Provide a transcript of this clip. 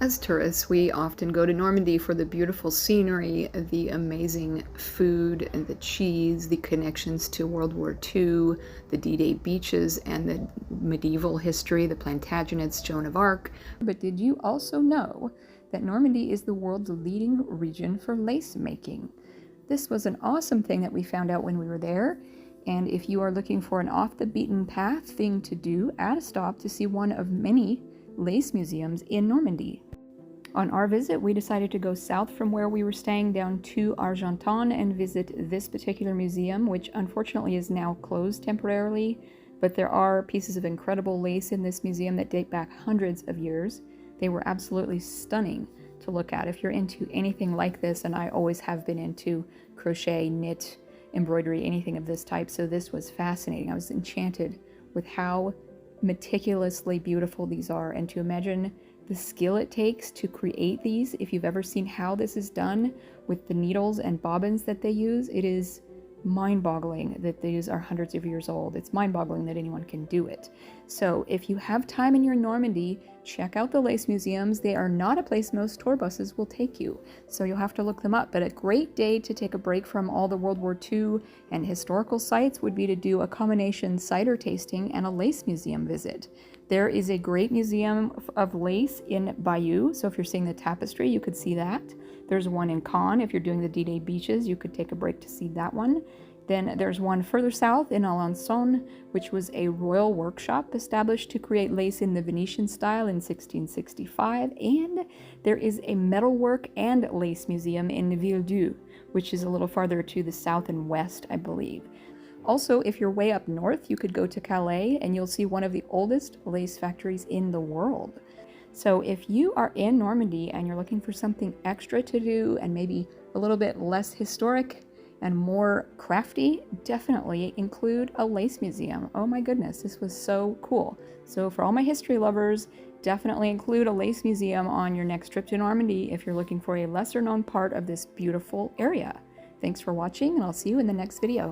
As tourists, we often go to Normandy for the beautiful scenery, the amazing food, and the cheese, the connections to World War II, the D-Day beaches, and the medieval history, the Plantagenets, Joan of Arc. But did you also know that Normandy is the world's leading region for lace making? This was an awesome thing that we found out when we were there. And if you are looking for an off-the-beaten-path thing to do, add a stop to see one of many lace museums in Normandy. On our visit, we decided to go south from where we were staying down to Argenton and visit this particular museum, which unfortunately is now closed temporarily, but there are pieces of incredible lace in this museum that date back hundreds of years. They were absolutely stunning to look at. If you're into anything like this, and I always have been into crochet, knit, embroidery, anything of this type, so this was fascinating. I was enchanted with how meticulously beautiful these are, and to imagine the skill it takes to create these. If you've ever seen how this is done with the needles and bobbins that they use, it is mind-boggling that these are hundreds of years old. It's mind-boggling that anyone can do it. So if you have time in your Normandy, check out the lace museums. They are not a place most tour buses will take you, so you'll have to look them up. But a great day to take a break from all the World War II and historical sites would be to do a combination cider tasting and a lace museum visit. There is a great museum of lace in Bayeux, so if you're seeing the tapestry, you could see that. There's one in Caen. If you're doing the D-Day beaches, you could take a break to see that one. Then there's one further south in Alencon, which was a royal workshop established to create lace in the Venetian style in 1665. And there is a metalwork and lace museum in Villedieu, which is a little farther to the south and west, I believe. Also, if you're way up north, you could go to Calais and you'll see one of the oldest lace factories in the world. So if you are in Normandy and you're looking for something extra to do and maybe a little bit less historic and more crafty, definitely include a lace museum. Oh my goodness, this was so cool. So for all my history lovers, definitely include a lace museum on your next trip to Normandy if you're looking for a lesser known part of this beautiful area. Thanks for watching, and I'll see you in the next video.